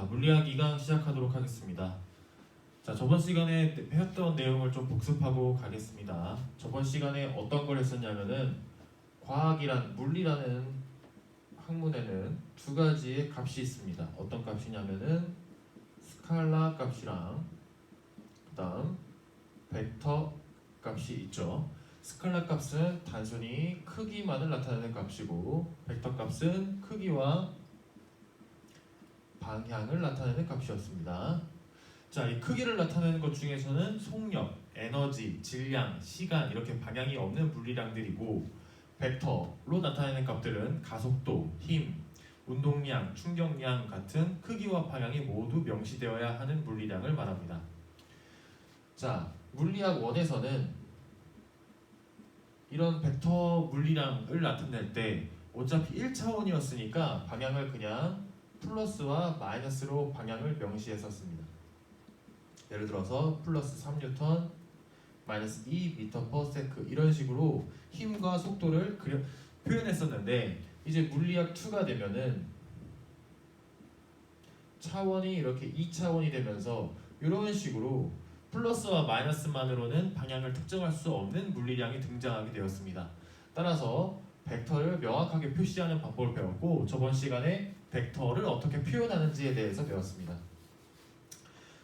물리학 2강 시작하도록 하겠습니다. 자, 저번 시간에 배웠던 내용을 좀 복습하고 가겠습니다. 저번 시간에 어떤 걸 했었냐면은 물리라는 학문에는 두 가지의 값이 있습니다. 어떤 값이냐면은 스칼라 값이랑 그다음 벡터 값이 있죠. 스칼라 값은 단순히 크기만을 나타내는 값이고 벡터 값은 크기와 방향을 나타내는 값이었습니다. 자, 이 크기를 나타내는 것 중에서는 속력, 에너지, 질량, 시간 이렇게 방향이 없는 물리량들이고 벡터로 나타내는 값들은 가속도, 힘, 운동량, 충격량 같은 크기와 방향이 모두 명시되어야 하는 물리량을 말합니다. 자, 물리학 1에서는 이런 벡터 물리량을 나타낼 때 어차피 1차원이었으니까 방향을 그냥 플러스와 마이너스로 방향을 명시했었습니다. 예를 들어서 플러스 3뉴턴, 마이너스 2m/s 이런 식으로 힘과 속도를 표현했었는데 이제 물리학 2가 되면은 차원이 이렇게 2차원이 되면서 이런 식으로 플러스와 마이너스만으로는 방향을 특정할 수 없는 물리량이 등장하게 되었습니다. 따라서 벡터를 명확하게 표시하는 방법을 배웠고 저번 시간에 벡터를 어떻게 표현하는지에 대해서 배웠습니다.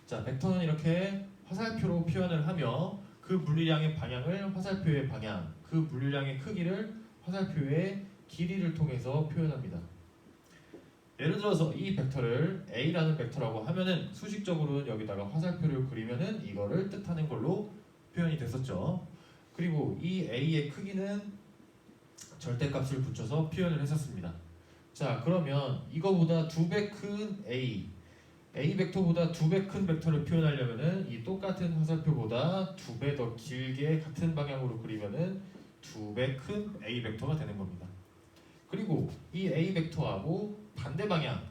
자, 벡터는 이렇게 화살표로 표현을 하며 그 물리량의 방향을 화살표의 방향, 그 물리량의 크기를 화살표의 길이를 통해서 표현합니다. 예를 들어서 이 벡터를 A라는 벡터라고 하면은 수식적으로는 여기다가 화살표를 그리면은 이거를 뜻하는 걸로 표현이 됐었죠. 그리고 이 A의 크기는 절대값을 붙여서 표현을 했었습니다. 자, 그러면 이거보다 2배 큰 A 벡터보다 2배 큰 벡터를 표현하려면은 이 똑같은 화살표보다 2배 더 길게 같은 방향으로 그리면은 2배 큰 A 벡터가 되는 겁니다. 그리고 이 A 벡터하고 반대 방향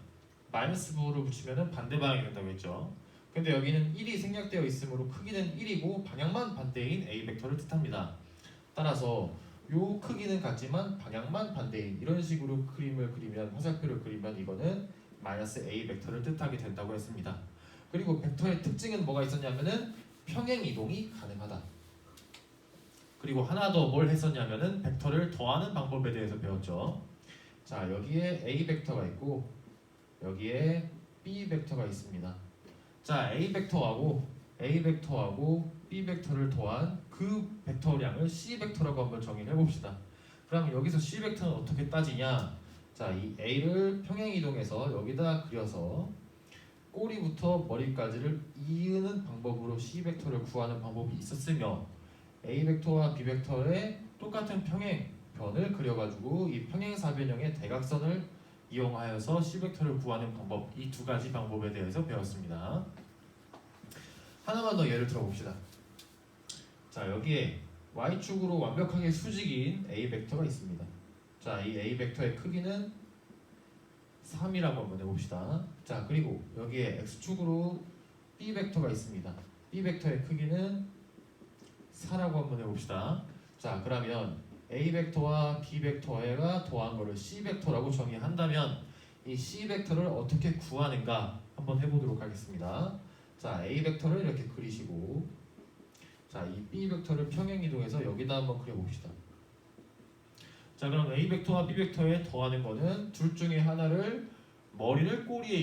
마이너스 부호를 붙이면은 반대 방향이 된다고 했죠. 근데 여기는 1이 생략되어 있으므로 크기는 1이고 방향만 반대인 A 벡터를 뜻합니다. 따라서 요 크기는 같지만 방향만 반대인 이런 식으로 그림을 그리면 화살표를 그리면 이거는 마이너스 A 벡터를 뜻하게 된다고 했습니다. 그리고 벡터의 특징은 뭐가 있었냐면은 평행 이동이 가능하다. 그리고 하나 더 뭘 했었냐면은 벡터를 더하는 방법에 대해서 배웠죠. 자, 여기에 A 벡터가 있고 여기에 B 벡터가 있습니다. 자, A 벡터하고 B 벡터를 더한 그 벡터량을 C 벡터라고 한번 정의를 해봅시다. 그럼 여기서 C 벡터는 어떻게 따지냐? 자, 이 A를 평행 이동해서 여기다 그려서 꼬리부터 머리까지를 이으는 방법으로 C 벡터를 구하는 방법이 있었으며 A 벡터와 B 벡터의 똑같은 평행변을 그려가지고 이 평행사변형의 대각선을 이용하여서 C 벡터를 구하는 방법, 이 두 가지 방법에 대해서 배웠습니다. 하나만 더 예를 들어봅시다. 자, 여기에 Y축으로 완벽하게 수직인 A 벡터가 있습니다. 자, 이 A 벡터의 크기는 3이라고 한번 해봅시다. 자, 그리고 여기에 X축으로 B 벡터가 있습니다. B 벡터의 크기는 4라고 한번 해봅시다. 자, 그러면 A 벡터와 B 벡터가 더한 거를 C 벡터라고 정의한다면 이 C 벡터를 어떻게 구하는가 한번 해보도록 하겠습니다. 자, A 벡터를 이렇게 그리시고 자, 이 B 벡터를 평행 이동해서 여기다 한번 그려봅시다. 자, 그럼 A 벡터와 B 벡터에 더하는 거는 둘 중에 하나를 꼬리를 머리에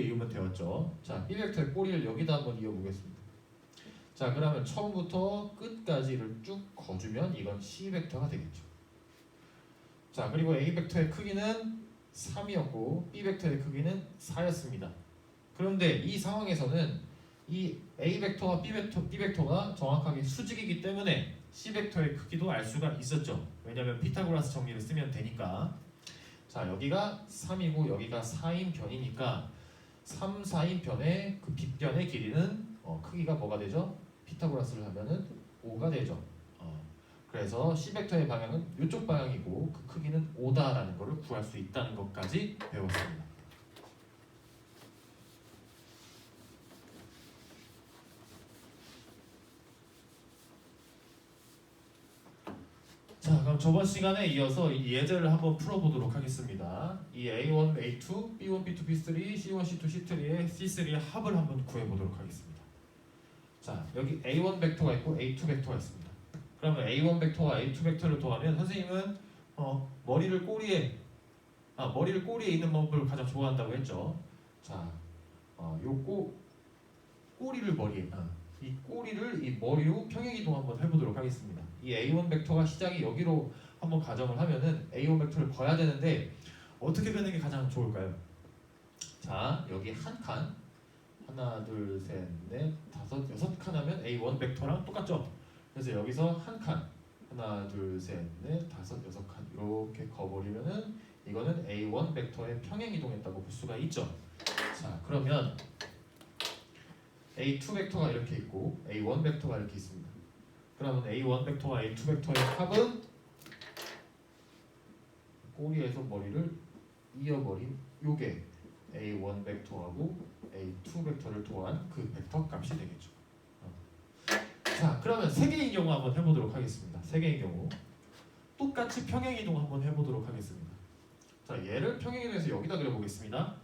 이으면 되었죠. 자, B 벡터의 꼬리를 여기다 한번 이어보겠습니다. 자, 그러면 처음부터 끝까지를 쭉 거주면 이건 C 벡터가 되겠죠. 자, 그리고 A 벡터의 크기는 3이었고 B 벡터의 크기는 4였습니다. 그런데 이 상황에서는 이 A 벡터와 B 벡터가 정확하게 수직이기 때문에 C 벡터의 크기도 알 수가 있었죠. 왜냐하면 피타고라스 정리를 쓰면 되니까. 자, 여기가 3이고 여기가 4인 변이니까 3, 4인 변의 그 빗변의 길이는 크기가 뭐가 되죠? 피타고라스를 하면은 5가 되죠. 그래서 C 벡터의 방향은 이쪽 방향이고 그 크기는 5다라는 것을 구할 수 있다는 것까지 배웠습니다. 자, 그럼 저번 시간에 이어서 이 예제를 한번 풀어보도록 하겠습니다. 이 A1, A2, B1, B2, B3, C1, C2, C3의 C3의 합을 한번 구해보도록 하겠습니다. 자, 여기 A1 벡터가 있고 A2 벡터가 있습니다. 그러면 A1 벡터와 A2 벡터를 더하면 선생님은 머리를 꼬리에 있는 방법을 가장 좋아한다고 했죠. 자, 꼬리를 머리에 이 꼬리를 이 머리로 평행 이동 한번 해보도록 하겠습니다. 이 A1 벡터가 시작이 여기로 한번 가정을 하면은 A1 벡터를 거야 되는데 어떻게 빼는 게 가장 좋을까요? 자, 여기 한 칸, 하나, 둘, 셋, 넷, 다섯, 여섯 칸 하면 A1 벡터랑 똑같죠? 그래서 여기서 한 칸, 하나, 둘, 셋, 넷, 다섯, 여섯 칸 이렇게 거버리면은 이거는 A1 벡터에 평행 이동했다고 볼 수가 있죠. 자, 그러면 A2 벡터가 이렇게 있고 A1 벡터가 이렇게 있습니다. 그러면 A1 벡터와 A2 벡터의 합은 꼬리에서 머리를 이어버린 요게 A1 벡터하고 A2 벡터를 더한 그 벡터 값이 되겠죠. 자, 그러면 세 개의 경우 한번 해보도록 하겠습니다. 세 개의 경우 똑같이 평행 이동 한번 해보도록 하겠습니다. 자, 얘를 평행 이동해서 여기다 그려보겠습니다.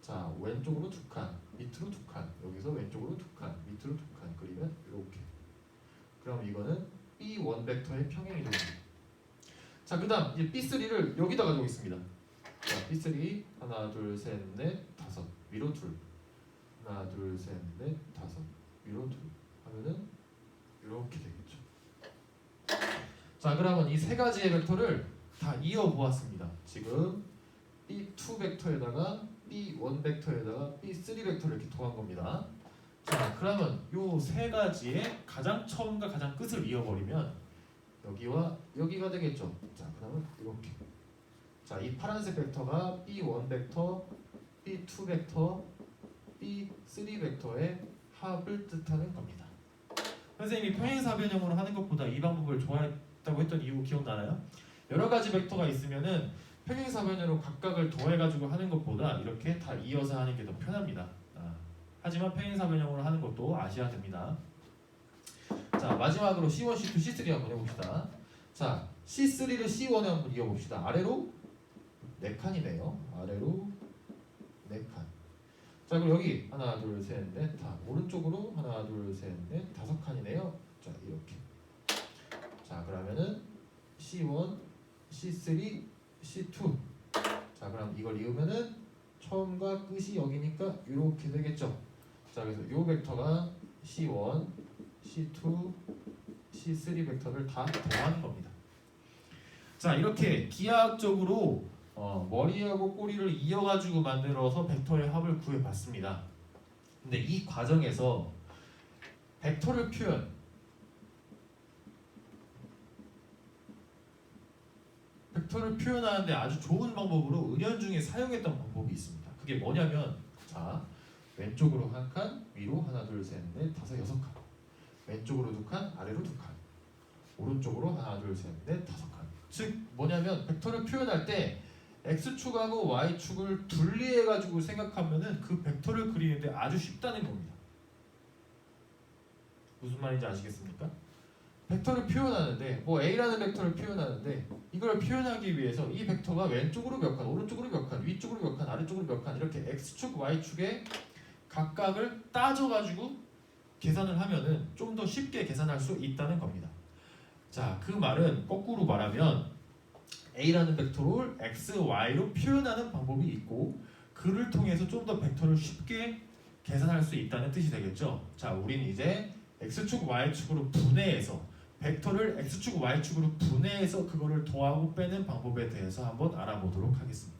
자, 왼쪽으로 두 칸, 밑으로 두 칸, 여기서 왼쪽으로 두 칸, 밑으로 두 칸 그리면 이렇게. 그럼 이거는 B1 벡터의 평행 이동입니다. 자, 그다음 이 B3를 여기다 가지고 있습니다. 자, B3 하나, 둘, 셋, 넷, 다섯 위로 둘, 하나, 둘, 셋, 넷, 다섯 위로 둘 하면은 이렇게 되겠죠. 자, 그러면 이 세 가지의 벡터를 다 이어 보았습니다. 지금 B2 벡터에다가 B1 벡터에다가 B3 벡터를 이렇게 더한 겁니다. 자, 그러면 요 세 가지의 가장 처음과 가장 끝을 이어버리면 여기와 여기가 되겠죠. 자, 그러면 이렇게. 자, 이 파란색 벡터가 B1 벡터, B2 벡터, B3 벡터의 합을 뜻하는 겁니다. 선생님이 평행사변형으로 하는 것보다 이 방법을 좋아했다고 했던 이유 기억나나요? 여러 가지 벡터가 있으면은 평행사변으로 각각을 더해가지고 하는 것보다 이렇게 다 이어서 하는 게 더 편합니다. 하지만 평행사변형으로 하는 것도 아셔야 됩니다. 자, 마지막으로 C1, C2, C3 한번 해봅시다. 자, C3를 C1에 한번 이어봅시다. 아래로 4칸이네요. 아래로 4칸. 자, 그럼 여기 하나, 둘, 셋, 넷, 다 오른쪽으로 하나, 둘, 셋, 넷, 5칸이네요. 자, 이렇게. 자, 그러면은 C1, C3, C2. 자, 그럼 이걸 이으면은 처음과 끝이 여기니까 이렇게 되겠죠. 자, 그래서 이 벡터가 C1, C2, C3 벡터를 다 더한 겁니다. 자, 이렇게 기하학적으로 머리하고 꼬리를 이어가지고 만들어서 벡터의 합을 구해봤습니다. 근데 이 과정에서 벡터를 표현하는데 아주 좋은 방법으로 은연중에 사용했던 방법이 있습니다. 그게 뭐냐면, 자, 왼쪽으로 한 칸, 위로 하나, 둘, 셋, 넷, 다섯, 여섯 칸. 왼쪽으로 두 칸, 아래로 두 칸. 오른쪽으로 하나, 둘, 셋, 넷, 다섯 칸. 즉 뭐냐면 벡터를 표현할 때 x축하고 y축을 분리해가지고 생각하면은 그 벡터를 그리는데 아주 쉽다는 겁니다. 무슨 말인지 아시겠습니까? 벡터를 표현하는데 A라는 벡터를 표현하는데 이걸 표현하기 위해서 이 벡터가 왼쪽으로 몇 칸, 오른쪽으로 몇 칸, 위쪽으로 몇 칸, 아래쪽으로 몇 칸 이렇게 x축, y축의 각각을 따져가지고 계산을 하면은 좀 더 쉽게 계산할 수 있다는 겁니다. 자, 그 말은 거꾸로 말하면 A라는 벡터를 x, y로 표현하는 방법이 있고 그를 통해서 좀 더 벡터를 쉽게 계산할 수 있다는 뜻이 되겠죠. 자, 우린 이제 x축, y축으로 분해해서 벡터를 x축, y축으로 분해해서 그거를 더하고 빼는 방법에 대해서 한번 알아보도록 하겠습니다.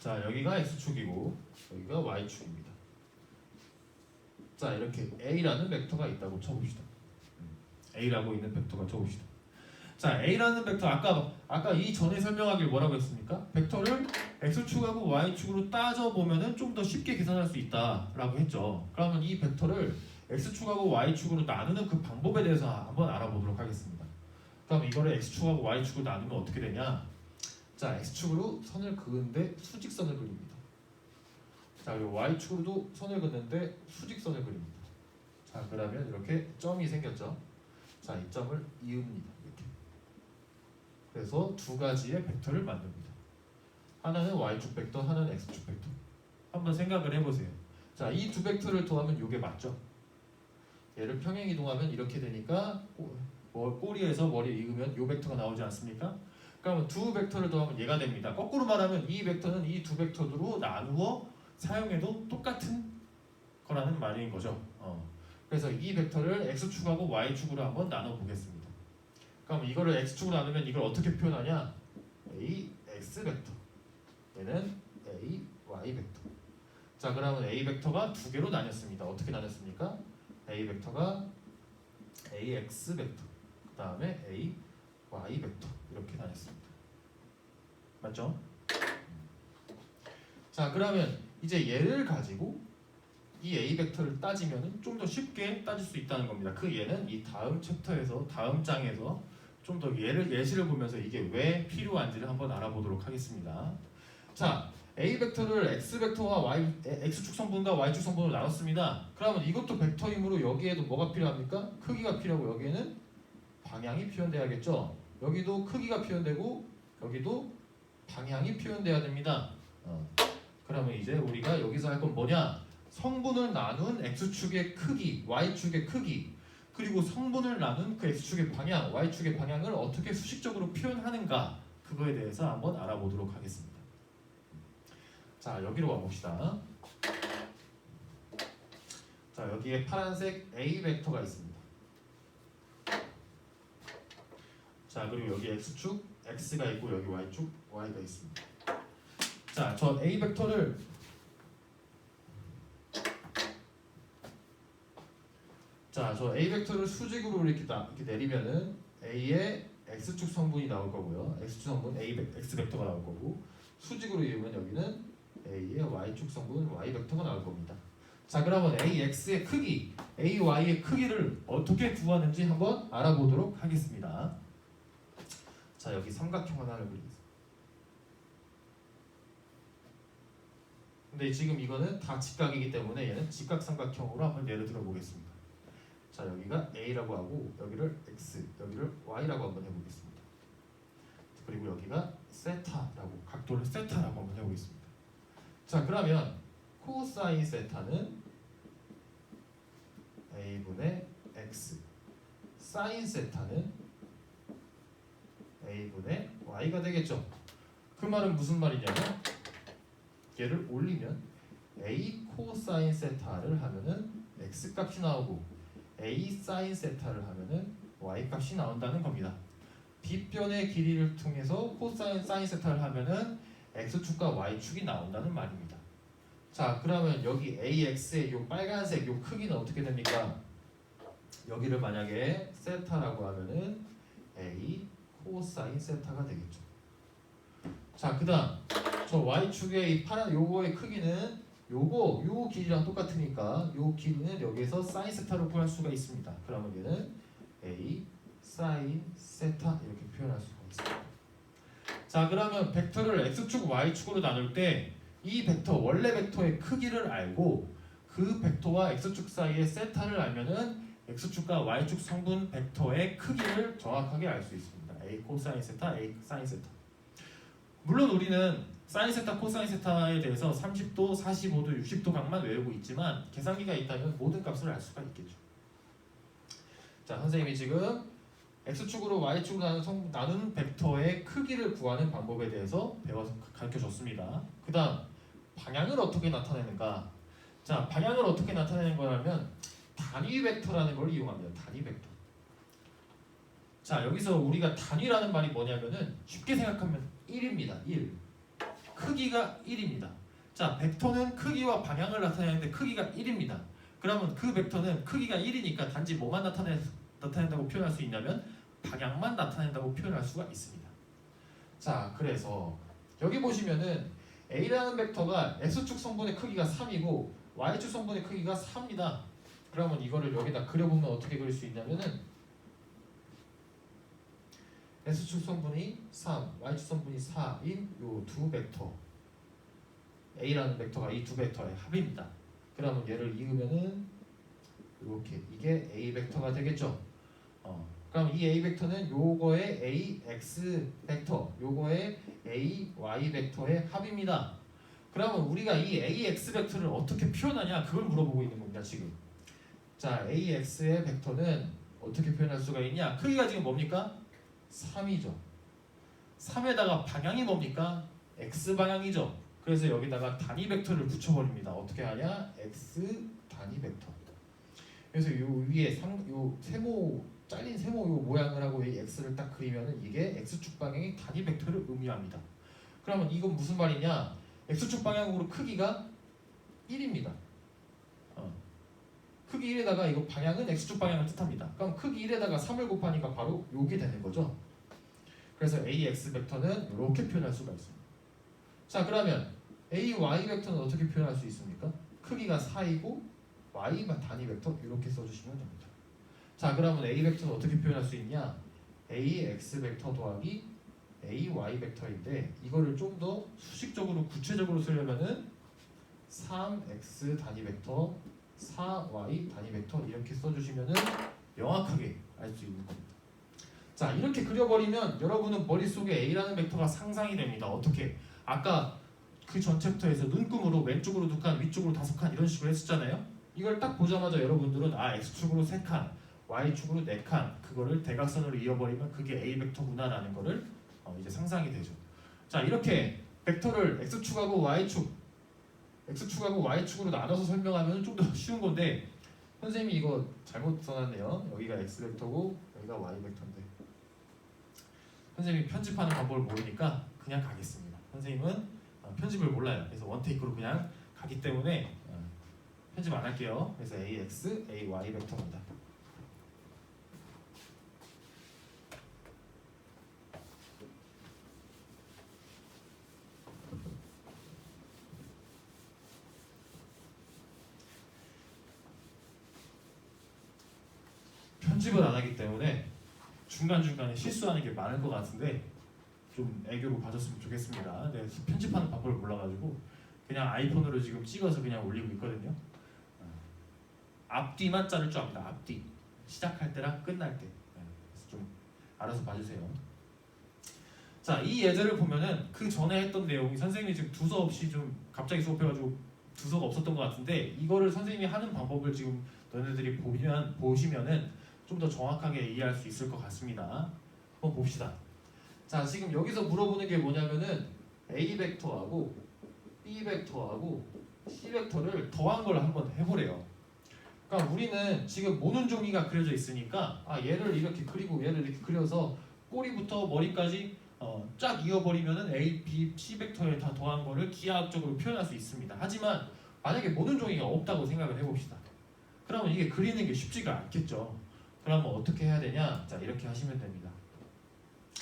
자, 여기가 x축이고 여기가 y축입니다. 자, 이렇게 A라는 벡터가 있다고 쳐봅시다. A라고 있는 벡터가 쳐봅시다. 자, A라는 벡터 아까 이 전에 설명하길 뭐라고 했습니까? 벡터를 x축하고 y축으로 따져보면은 좀 더 쉽게 계산할 수 있다라고 했죠. 그러면 이 벡터를 x축하고 y축으로 나누는 그 방법에 대해서 한번 알아보도록 하겠습니다. 그럼 이거를 x축하고 y축으로 나누면 어떻게 되냐? 자, x축으로 선을 그은데 수직선을 그립니다. 자, 그리고 y축으로도 선을 그는데 수직선을 그립니다. 자, 그러면 이렇게 점이 생겼죠. 자, 이 점을 이읍니다. 이렇게. 그래서 두 가지의 벡터를 만듭니다. 하나는 y축 벡터, 하나는 x축 벡터. 한번 생각을 해보세요. 자, 이 두 벡터를 더하면 이게 맞죠? 얘를 평행 이동하면 이렇게 되니까 꼬리에서 머리 이으면 이 벡터가 나오지 않습니까? 그러면 두 벡터를 더하면 얘가 됩니다. 거꾸로 말하면 이 벡터는 이 두 벡터로 나누어 사용해도 똑같은 거라는 말인 거죠. 그래서 이 벡터를 x축하고 y축으로 한번 나눠보겠습니다. 그럼 이거를 x축으로 나누면 이걸 어떻게 표현하냐? ax 벡터, 얘는 ay 벡터. 자, 그러면 a 벡터가 두 개로 나뉘었습니다. 어떻게 나눴습니까? a 벡터가 ax 벡터, 그 다음에 ay 벡터 이렇게 나눴습니다. 맞죠? 자, 그러면 이제 얘를 가지고 이 a 벡터를 따지면 좀 더 쉽게 따질 수 있다는 겁니다. 그 얘는 이 다음 챕터에서 다음 장에서 좀 더 예시를 보면서 이게 왜 필요한지를 한번 알아보도록 하겠습니다. 자, a 벡터를 x 벡터와 x축 성분과 y축 성분으로 나눴습니다. 그러면 이것도 벡터이므로 여기에도 뭐가 필요합니까? 크기가 필요하고 여기에는 방향이 표현돼야겠죠. 여기도 크기가 표현되고 여기도 방향이 표현돼야 됩니다. 그러면 이제 우리가 여기서 할 건 뭐냐? 성분을 나눈 x축의 크기, y축의 크기, 그리고 성분을 나눈 그 x축의 방향, y축의 방향을 어떻게 수식적으로 표현하는가, 그거에 대해서 한번 알아보도록 하겠습니다. 자, 여기로 와봅시다. 자, 여기에 파란색 a 벡터가 있습니다. 자, 그리고 여기 x축 x가 있고 여기 y축 y가 있습니다. 자, 저 a 벡터를 a 벡터를 수직으로 이렇게 내리면은 a의 x축 성분이 나올 거고요. x축 성분 x 벡터가 나올 거고, 수직으로 이으면 여기는 a의 y축 성분 y 벡터가 나올 겁니다. 자, 그러면 ax의 크기, ay의 크기를 어떻게 구하는지 한번 알아보도록 하겠습니다. 자, 여기 삼각형 하나를 그리겠습니다. 근데 지금 이거는 다 직각이기 때문에 얘는 직각삼각형으로 한번 예를 들어 보겠습니다. 자, 여기가 a라고 하고 여기를 x, 여기를 y라고 한번 해보겠습니다. 그리고 여기가 세타라고, 각도를 세타라고 한번 해보겠습니다. 자, 그러면 코사인 세타는 a분의 x, 사인 세타는 a분의 y가 되겠죠. 그 말은 무슨 말이냐면 얘를 올리면 a 코사인 세타를 하면은 x 값이 나오고 a 사인 세타를 하면은 y 값이 나온다는 겁니다. 빗변의 길이를 통해서 코사인 사인 세타를 하면은 x축과 y축이 나온다는 말입니다. 자, 그러면 여기 ax의 요 빨간색 요 크기는 어떻게 됩니까? 여기를 만약에 세타라고 하면은 a 코사인 세타가 되겠죠. 자, 그다음 저 y축의 이 파란 요거의 크기는 요 길이랑 똑같으니까 요 길이는 여기에서 사인 세타로 구할 수가 있습니다. 그러면 얘는 a 사인 세타 이렇게 표현할 수가 있습니다. 자, 그러면 벡터를 x축, y축으로 나눌 때 이 벡터, 원래 벡터의 크기를 알고 그 벡터와 x축 사이의 세타를 알면은 x축과 y축 성분 벡터의 크기를 정확하게 알 수 있습니다. a 코사인 세타, a 사인 세타. 물론 우리는 사인 세타, 코사인 세타에 대해서 30도, 45도, 60도 각만 외우고 있지만 계산기가 있다면 모든 값을 알 수가 있겠죠. 자, 선생님이 지금 x축으로 y축으로 나눈 벡터의 크기를 구하는 방법에 대해서 가르쳐줬습니다. 그 다음 방향을 어떻게 나타내는가? 자, 방향을 어떻게 나타내는 거냐면 단위 벡터라는 걸 이용합니다. 단위 벡터. 자, 여기서 우리가 단위라는 말이 뭐냐면은 쉽게 생각하면 1입니다. 1. 크기가 1입니다. 자, 벡터는 크기와 방향을 나타내는데 크기가 1입니다. 그러면 그 벡터는 크기가 1이니까 단지 뭐만 나타낸다고 표현할 수 있냐면 방향만 나타낸다고 표현할 수가 있습니다. 자, 그래서 여기 보시면은 A라는 벡터가 X축 성분의 크기가 3이고 Y축 성분의 크기가 4입니다. 그러면 이거를 여기다 그려보면 어떻게 그릴 수 있냐면은 x축 성분이 3, y축 성분이 4인 요 두 벡터 a라는 벡터가 이 두 벡터의 합입니다. 그러면 얘를 이으면은 이렇게 이게 a 벡터가 되겠죠. 그럼 이 a 벡터는 요거의 ax 벡터, 요거의 ay 벡터의 합입니다. 그러면 우리가 이 ax 벡터를 어떻게 표현하냐 그걸 물어보고 있는 겁니다 지금. 자, ax의 벡터는 어떻게 표현할 수가 있냐? 크기가 지금 뭡니까? 3이죠. 3에다가 방향이 뭡니까? x 방향이죠. 그래서 여기다가 단위 벡터를 붙여버립니다. 어떻게 하냐? x 단위 벡터. 그래서 요 위에 요 세모 잘린 세모 요 모양을 하고 이 x를 딱 그리면은 이게 x축 방향의 단위 벡터를 의미합니다. 그러면 이건 무슨 말이냐? x축 방향으로 크기가 1입니다. 크기 1에다가 이거 방향은 x축 방향을 뜻합니다. 그럼 크기 1에다가 3을 곱하니까 바로 요게 되는 거죠. 그래서 ax 벡터는 이렇게 표현할 수가 있습니다. 자, 그러면 ay 벡터는 어떻게 표현할 수 있습니까? 크기가 4이고 y만 단위 벡터 이렇게 써주시면 됩니다. 자, 그러면 a 벡터는 어떻게 표현할 수 있냐? ax 벡터 더하기 ay 벡터인데 이거를 좀 더 수식적으로 구체적으로 쓰려면은 3x 단위 벡터 4y 단위 벡터 이렇게 써주시면은 명확하게 알 수 있는 겁니다. 자, 이렇게 그려버리면 여러분은 머릿속에 a라는 벡터가 상상이 됩니다. 어떻게? 아까 그 전 챕터에서 눈금으로 왼쪽으로 2칸, 위쪽으로 5칸 이런 식으로 했었잖아요. 이걸 딱 보자마자 여러분들은 x축으로 3칸, y축으로 4칸 그거를 대각선으로 이어버리면 그게 a 벡터구나라는 거를 이제 상상이 되죠. 자, 이렇게 벡터를 x축하고 y축으로 나눠서 설명하면 좀 더 쉬운 건데 선생님이 이거 잘못 써놨네요. 여기가 x 벡터고 여기가 y 벡터인데 선생님이 편집하는 방법을 모르니까 그냥 가겠습니다. 선생님은 편집을 몰라요. 그래서 원테이크로 그냥 가기 때문에 편집 안 할게요. 그래서 ax, ay 벡터입니다. 편집을 안 하기 때문에 중간중간에 실수하는 게 많을 것 같은데 좀 애교로 봐줬으면 좋겠습니다. 네, 편집하는 방법을 몰라가지고 그냥 아이폰으로 지금 찍어서 그냥 올리고 있거든요. 앞뒤만 자를 줄 압니다. 앞뒤 시작할 때랑 끝날 때. 그래서 좀 알아서 봐주세요. 자, 이 예제를 보면은 그 전에 했던 내용이 선생님이 지금 두서 없이 좀 갑자기 수업해가지고 두서가 없었던 것 같은데 이거를 선생님이 하는 방법을 지금 너네들이 보시면은 좀 더 정확하게 이해할 수 있을 것 같습니다. 한번 봅시다. 자, 지금 여기서 물어보는 게 뭐냐면은 a 벡터하고 b 벡터하고 c 벡터를 더한 걸 한번 해보래요. 그러니까 우리는 지금 모눈 종이가 그려져 있으니까 얘를 이렇게 그리고 얘를 이렇게 그려서 꼬리부터 머리까지 쫙 이어버리면은 a, b, c 벡터에 다 더한 거를 기하학적으로 표현할 수 있습니다. 하지만 만약에 모눈 종이가 없다고 생각을 해봅시다. 그러면 이게 그리는 게 쉽지가 않겠죠. 그러면 어떻게 해야 되냐? 자, 이렇게 하시면 됩니다.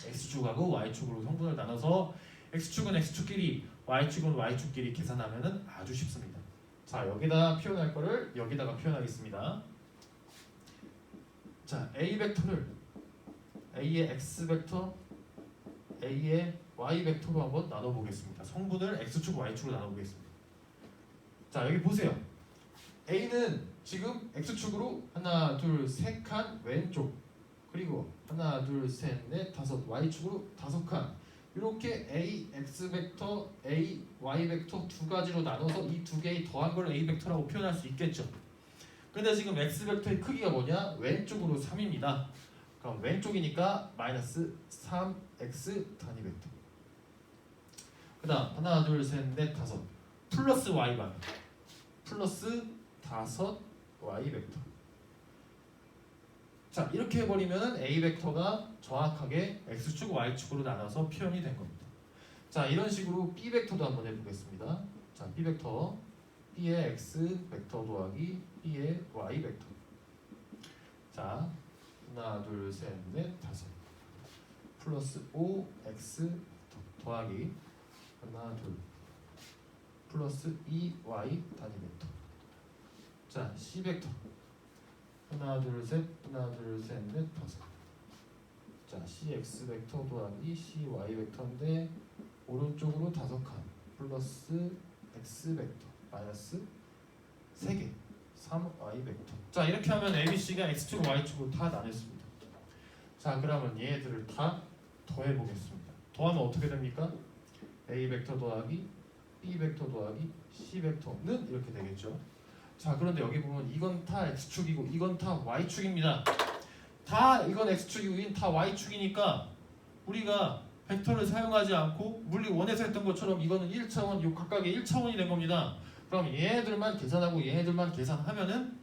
x축하고 y축으로 성분을 나눠서 x축은 x축끼리 y축은 y축끼리 계산하면 아주 쉽습니다. 자, 여기다 표현할 거를 여기다가 표현하겠습니다. 자, a 벡터를 a의 x 벡터 a의 y 벡터로 한번 나눠보겠습니다. 성분을 x축 y축으로 나눠보겠습니다. 자, 여기 보세요. a는 지금 x축으로 하나 둘 세 칸 왼쪽 그리고 하나 둘 셋 넷 다섯 y축으로 5칸 이렇게 a x 벡터 a y 벡터 두 가지로 나눠서 이 두 개의 더한 걸 a 벡터라고 표현할 수 있겠죠. 근데 지금 x 벡터의 크기가 뭐냐? 왼쪽으로 3입니다. 그럼 왼쪽이니까 마이너스 3x 단위 벡터. 그 다음 하나 둘 셋 넷 다섯 플러스 y방 플러스 5y 벡터. 자, 이렇게 해버리면 a 벡터가 정확하게 x축, y축으로 나눠서 표현이 된 겁니다. 자, 이런 식으로 b 벡터도 한번 해보겠습니다. 자, b 벡터 b의 x 벡터 더하기 b의 y 벡터. 자, 하나 둘 셋 넷 다섯 플러스 5x 벡터 더하기 하나 둘 플러스 2y 단위 벡터. 자, c 벡터 하나 둘 셋 넷 다섯. 자, cx 벡터 더하기 cy 벡터인데 오른쪽으로 5칸 플러스 x 벡터 마이너스 3개 3y 벡터. 자, 이렇게 하면 ABC가 x축 y축으로 다 나눴습니다. 자, 그러면 얘들을 다 더해 보겠습니다. 더하면 어떻게 됩니까? a 벡터 더하기 b 벡터 더하기 c 벡터는 이렇게 되겠죠. 자, 그런데 여기 보면 이건 다 x축이고 이건 다 y축입니다. 다 이건 x축이고 이건 다 y축이니까 우리가 벡터를 사용하지 않고 물리 원에서 했던 것처럼 이거는 1차원, 요 각각의 1차원이 된 겁니다. 그럼 얘네들만 계산하고 얘네들만 계산하면은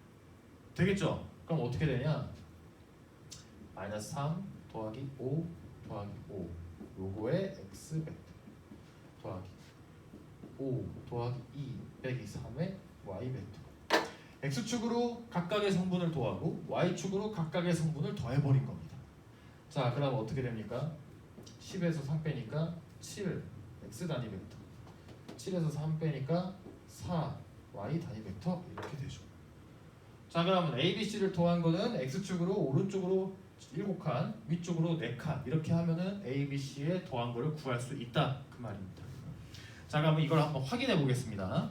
되겠죠. 그럼 어떻게 되냐? 마이너스 3 더하기 5 더하기 5 요거의 x 벡터 더하기 5 더하기 2 빼기 3의 y 벡터. x축으로 각각의 성분을 더하고 y축으로 각각의 성분을 더해버린 겁니다. 자, 그럼 어떻게 됩니까? 10에서 3 빼니까 7 x 단위 벡터, 7에서 3 빼니까 4 y 단위 벡터 이렇게 되죠. 자, 그러면 ABC를 더한 거는 x축으로 오른쪽으로 7칸, 위쪽으로 4칸 이렇게 하면은 ABC에 더한 거를 구할 수 있다 그 말입니다. 자, 그러면 이걸 한번 확인해 보겠습니다.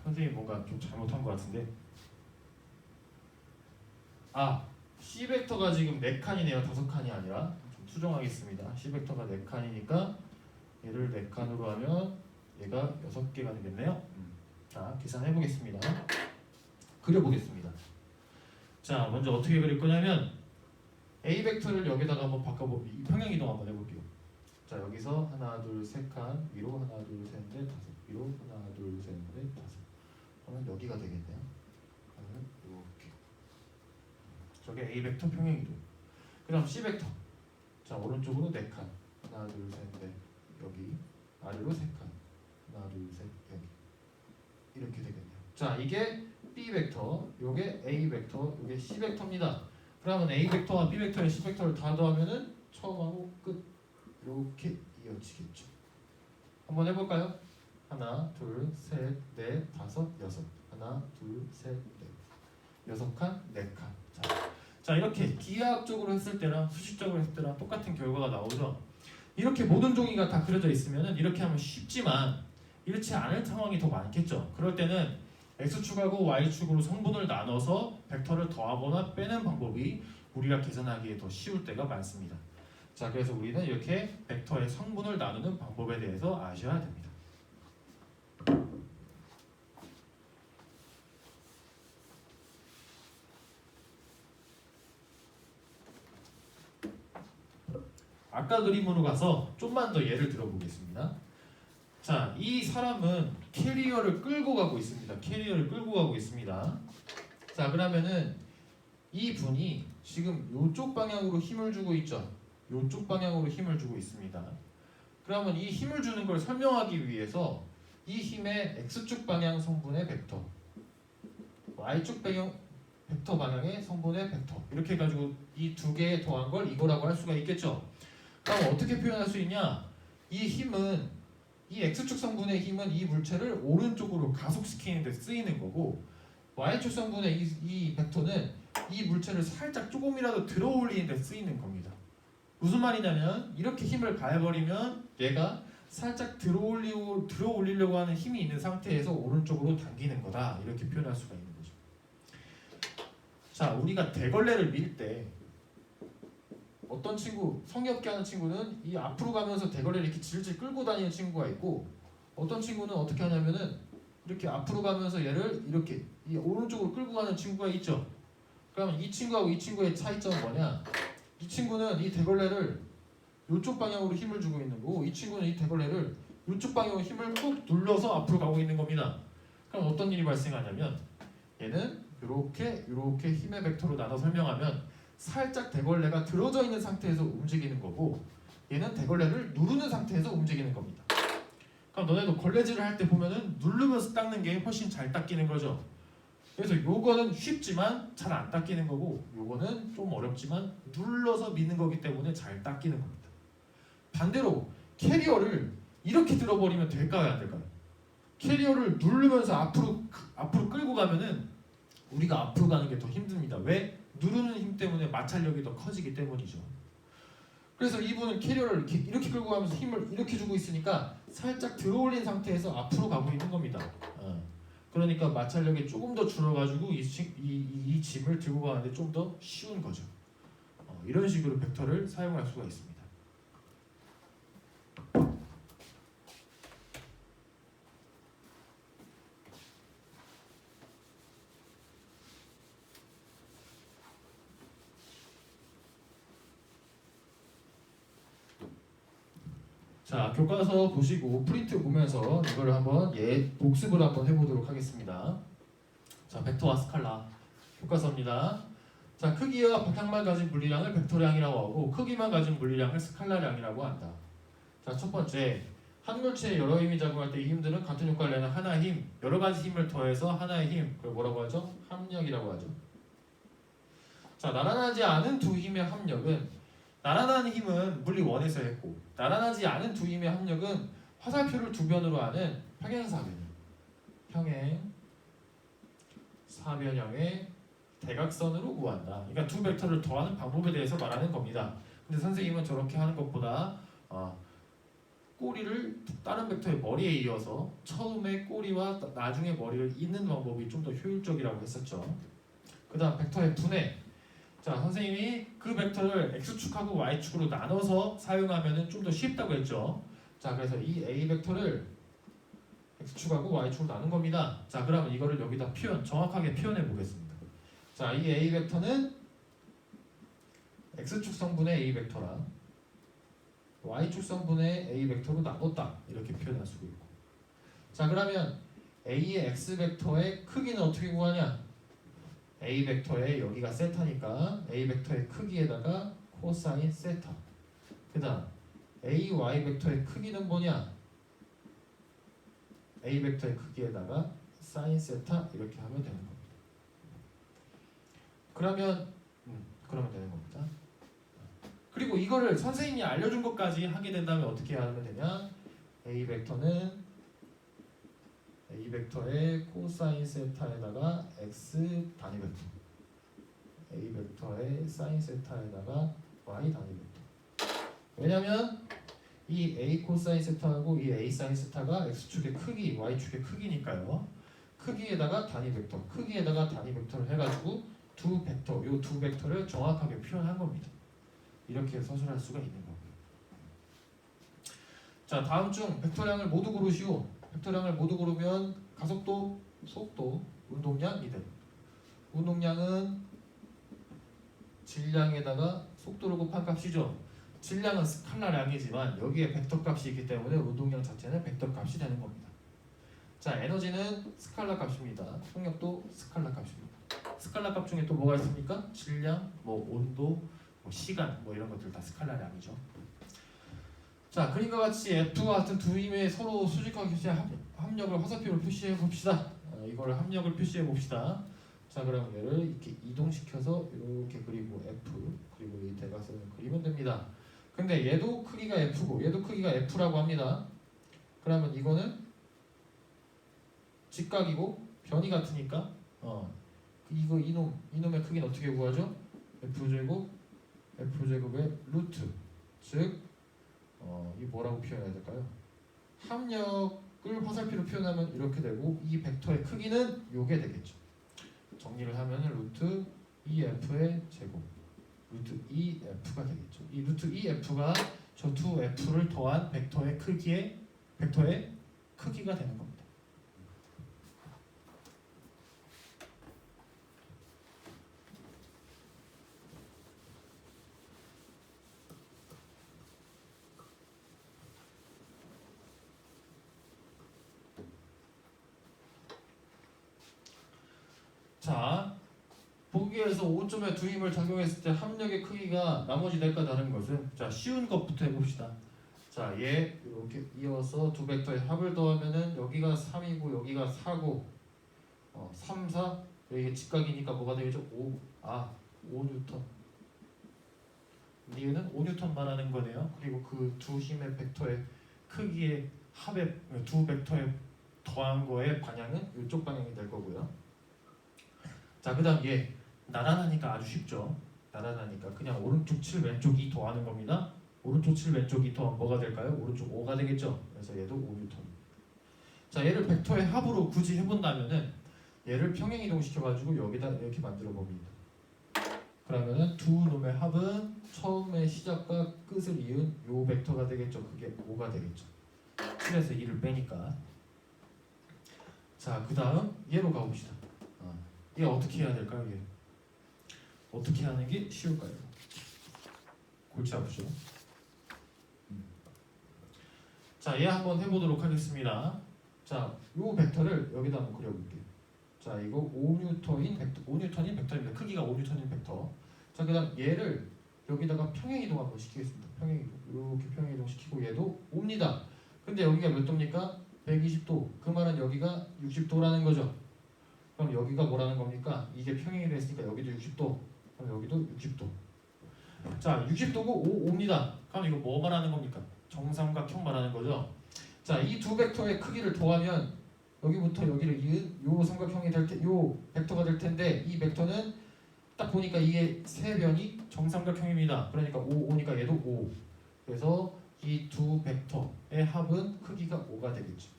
선생님 뭔가 좀 잘못한 것 같은데. 아, C 벡터가 지금 4칸이네요. 5칸이 아니라. 좀 수정하겠습니다. C 벡터가 4칸이니까 얘를 4칸으로 하면 얘가 6개가 되겠네요. 자, 계산해 보겠습니다. 그려 보겠습니다. 자, 먼저 어떻게 그릴 거냐면 A 벡터를 여기다가 한번 평행 이동 한번 해볼게요. 자, 여기서 하나 둘 세 칸 위로 하나 둘 셋 넷 다섯 위로 하나 둘 셋 넷 다섯. 그러면 여기가 되겠네요. 그러면 이렇게. 저게 A 벡터 평행 이동. 그다음 C 벡터. 자, 오른쪽으로 4칸. 하나 둘 셋 넷 여기. 아래로 3칸. 하나 둘 셋 여기. 이렇게 되겠네요. 자, 이게 B 벡터, 요게 A 벡터, 요게 C 벡터입니다. 그러면 A 벡터와 B 벡터의 C 벡터를 다 더하면은 처음하고 끝 이렇게 이어지겠죠. 한번 해볼까요? 하나, 둘, 셋, 넷, 다섯, 여섯. 하나, 둘, 셋, 넷. 6칸, 4칸. 자, 이렇게 기하학적으로 했을 때랑 수식적으로 했을 때랑 똑같은 결과가 나오죠. 이렇게 모든 종이가 다 그려져 있으면은 이렇게 하면 쉽지만 이렇지 않을 상황이 더 많겠죠. 그럴 때는 x축하고 y축으로 성분을 나눠서 벡터를 더하거나 빼는 방법이 우리가 계산하기에 더 쉬울 때가 많습니다. 자, 그래서 우리는 이렇게 벡터의 성분을 나누는 방법에 대해서 아셔야 됩니다. 아까 그림으로 가서 좀만 더 예를 들어보겠습니다. 자, 이 사람은 캐리어를 끌고 가고 있습니다. 캐리어를 끌고 가고 있습니다. 자, 그러면은 이 분이 지금 이쪽 방향으로 힘을 주고 있죠. 이쪽 방향으로 힘을 주고 있습니다. 그러면 이 힘을 주는 걸 설명하기 위해서 이 힘의 x축 방향 성분의 벡터, y축 방향 벡터 방향의 성분의 벡터 이렇게 해가지고 이 두 개에 더한 걸 이거라고 할 수가 있겠죠. 그럼 어떻게 표현할 수 있냐? 이 힘은 이 x축 성분의 힘은 이 물체를 오른쪽으로 가속시키는 데 쓰이는 거고 y축 성분의 이 벡터는 이 물체를 살짝 조금이라도 들어 올리는 데 쓰이는 겁니다. 무슨 말이냐면 이렇게 힘을 가해버리면 얘가 살짝 들어 올리려고 하는 힘이 있는 상태에서 오른쪽으로 당기는 거다. 이렇게 표현할 수가 있는 거죠. 자, 우리가 대걸레를 밀 때 어떤 친구, 성의 없게 하는 친구는 이 앞으로 가면서 대걸레를 이렇게 질질 끌고 다니는 친구가 있고 어떤 친구는 어떻게 하냐면은 이렇게 앞으로 가면서 얘를 이렇게 이 오른쪽으로 끌고 가는 친구가 있죠. 그러면 이 친구하고 이 친구의 차이점은 뭐냐? 이 친구는 이 대걸레를 이쪽 방향으로 힘을 주고 있는 거고 이 친구는 이 대걸레를 이쪽 방향으로 힘을 꾹 눌러서 앞으로 가고 있는 겁니다. 그럼 어떤 일이 발생하냐면 얘는 이렇게 힘의 벡터로 나눠 설명하면 살짝 대걸레가 들어져 있는 상태에서 움직이는 거고 얘는 대걸레를 누르는 상태에서 움직이는 겁니다. 그럼 너네도 걸레질을 할 때 보면은 누르면서 닦는 게 훨씬 잘 닦이는 거죠. 그래서 요거는 쉽지만 잘 안 닦이는 거고, 요거는 좀 어렵지만 눌러서 미는 거기 때문에 잘 닦이는 겁니다. 반대로 캐리어를 이렇게 들어버리면 될까요, 안 될까요? 캐리어를 누르면서 앞으로 끌고 가면은 우리가 앞으로 가는 게 더 힘듭니다. 왜? 누르는 힘 때문에 마찰력이 더 커지기 때문이죠. 그래서 이분은 캐리어를 이렇게 끌고 가면서 힘을 이렇게 주고 있으니까 살짝 들어올린 상태에서 앞으로 가고 있는 겁니다. 그러니까 마찰력이 조금 더 줄어가지고 이 짐을 들고 가는데 좀 더 쉬운 거죠. 이런 식으로 벡터를 사용할 수가 있습니다. 자, 교과서 보시고 프린트 보면서 이걸 한번 복습을 한번 해보도록 하겠습니다. 자, 벡터와 스칼라 교과서입니다. 자, 크기와 방향만 가진 물리량을 벡터량이라고 하고 크기만 가진 물리량을 스칼라량이라고 한다. 자, 첫 번째, 한 물체에 여러 힘이 작용할 때 이 힘들은 같은 효과를 내는 하나의 힘, 여러 가지 힘을 더해서 하나의 힘, 그걸 뭐라고 하죠? 합력이라고 하죠. 자, 나란하지 않은 두 힘의 합력은, 나란한 힘은 물리 1에서 했고, 나란하지 않은 두 힘의 합력은 화살표를 두 변으로 하는 평행사변형의 대각선으로 구한다. 그러니까 두 벡터를 더하는 방법에 대해서 말하는 겁니다. 근데 선생님은 저렇게 하는 것보다 꼬리를 다른 벡터의 머리에 이어서 처음에 꼬리와 나중에 머리를 잇는 방법이 좀 더 효율적이라고 했었죠. 그 다음 벡터의 분해. 자, 선생님이 그 벡터를 x축하고 y축으로 나눠서 사용하면 좀 더 쉽다고 했죠. 자, 그래서 이 a 벡터를 x축하고 y축으로 나눈 겁니다. 자, 그러면 이거를 여기다 정확하게 표현해 보겠습니다. 자, 이 a 벡터는 x축 성분의 a 벡터랑 y축 성분의 a 벡터로 나눴다. 이렇게 표현할 수가 있고. 자, 그러면 a의 x 벡터의 크기는 어떻게 구하냐? a 벡터의 여기가 세타니까 a 벡터의 크기에다가 코사인 세타. 그 다음 a y 벡터의 크기는 뭐냐? a 벡터의 크기에다가 사인 세타 이렇게 하면 되는 겁니다. 그러면 되는 겁니다. 그리고 이거를 선생님이 알려준 것까지 하게 된다면 어떻게 하면 되냐? a 벡터의 코사인 세타에다가 x 단위 벡터, a 벡터의 사인 세타에다가 y 단위 벡터. 왜냐면 이 a 코사인 세타하고 이 a 사인 세타가 x축의 크기, y축의 크기니까요. 크기에다가 단위 벡터, 크기에다가 단위 벡터를 해가지고 요 두 벡터를 정확하게 표현한 겁니다. 이렇게 서술할 수가 있는 거고요. 자, 다음 중 벡터량을 모두 고르시오. 벡터량을 모두 고르면 가속도, 속도, 운동량 이들. 운동량은 질량에다가 속도를 곱한 값이죠. 질량은 스칼라량이지만 여기에 벡터 값이 있기 때문에 운동량 자체는 벡터 값이 되는 겁니다. 자, 에너지는 스칼라 값입니다. 속력도 스칼라 값입니다. 스칼라 값 중에 또 뭐가 있습니까? 질량, 온도, 시간 이런 것들 다 스칼라량이죠. 자, 그림과 같이 F와 같은 두 힘의 서로 수직하게 합력을 화살표로 표시해 봅시다. 이거를 합력을 표시해 봅시다. 자, 그럼 얘를 이렇게 이동시켜서 이렇게 그리고 F 그리고 이 대각선을 그리면 됩니다. 근데 얘도 크기가 F고 얘도 크기가 F라고 합니다. 그러면 이거는 직각이고 변이 같으니까 이놈의 크기는 어떻게 구하죠? F제곱의 루트, 즉 이 뭐라고 표현해야 될까요? 합력을 화살표로 표현하면 이렇게 되고 이 벡터의 크기는 요게 되겠죠. 정리를 하면 루트 2f의 제곱, 루트 2f가 되겠죠. 이 루트 2f가 저 두 f를 더한 벡터의 크기가 되는 겁니다. 자, 보기에서 5점의 두 힘을 작용했을 때 합력의 크기가 나머지 넷과 다른 것은, 자, 쉬운 것부터 해봅시다. 자, 얘 이렇게 이어서 두 벡터의 합을 더하면은 여기가 3이고 여기가 4고 3, 4, 이게 직각이니까 뭐가 되겠죠? 5뉴턴. 얘는 5뉴턴 말하는 거네요. 그리고 그 두 힘의 벡터의 크기의 합의 두 벡터의 더한 거의 방향은 이쪽 방향이 될 거고요. 자, 그다음 얘 나란하니까 아주 쉽죠. 나란하니까 그냥 오른쪽 7 왼쪽 2 더하는 겁니다. 오른쪽 7 왼쪽 2 더하면 뭐가 될까요? 오른쪽 5가 되겠죠. 그래서 얘도 5뉴턴. 자, 얘를 벡터의 합으로 굳이 해본다면은 얘를 평행이동 시켜가지고 여기다 이렇게 만들어 봅니다. 그러면은 두 놈의 합은 처음의 시작과 끝을 이은 요 벡터가 되겠죠. 그게 5가 되겠죠. 7에서 2를 빼니까. 자, 그 다음 얘로 가봅시다. 얘 어떻게 해야 될까요? 얘 어떻게 하는 게 쉬울까요? 골치 아프죠? 자, 얘 한번 해보도록 하겠습니다. 자, 요 벡터를 여기다 한번 그려볼게요. 자, 이거 5뉴턴인 벡터입니다. 크기가 5뉴턴인 벡터. 자, 그다음 얘를 여기다가 평행이동 한번 시키겠습니다. 평행이동. 이렇게 평행이동 시키고 얘도 5입니다. 근데 여기가 몇 도입니까? 120도. 그 말은 여기가 60도라는 거죠. 그럼 여기가 뭐라는 겁니까? 이게 평행이 됐으니까 여기도 60도. 그럼 여기도 60도. 자, 60도고 5입니다. 그럼 이거 뭐 말하는 겁니까? 정삼각형 말하는 거죠. 자, 이 두 벡터의 크기를 더하면 여기부터 여기를 이은 요 삼각형이 요 벡터가 될 텐데 이 벡터는 딱 보니까 이게 세 변이 정삼각형입니다. 그러니까 5니까 얘도 5. 그래서 이 두 벡터의 합은 크기가 5가 되겠죠.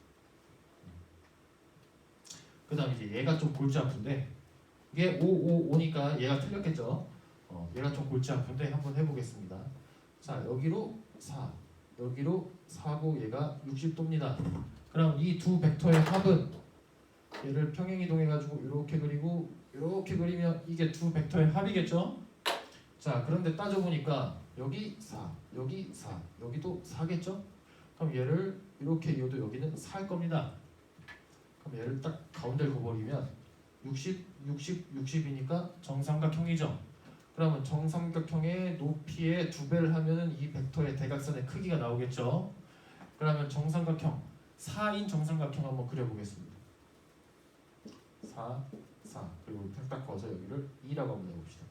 그 다음 이제 얘가 좀 골치 아픈데 이게 5니까 얘가 틀렸겠죠. 얘가 좀 골치 아픈데 한번 해보겠습니다. 자, 여기로 4, 여기로 4고 얘가 60도입니다. 그럼 이 두 벡터의 합은 얘를 평행이동해가지고 이렇게 그리고 이렇게 그리면 이게 두 벡터의 합이겠죠. 자, 그런데 따져보니까 여기 4, 여기 4, 여기도 4겠죠. 그럼 얘를 이렇게 이어도 여기는 4일 겁니다. 그럼 얘를 딱 가운데를 그어버리면 60, 60, 60이니까 정삼각형이죠. 그러면 정삼각형의 높이의 2배를 하면은 이 벡터의 대각선의 크기가 나오겠죠. 그러면 정삼각형 4인 정삼각형 한번 그려보겠습니다. 4, 4 그리고 딱 그어서 여기를 2라고 한번 해봅시다.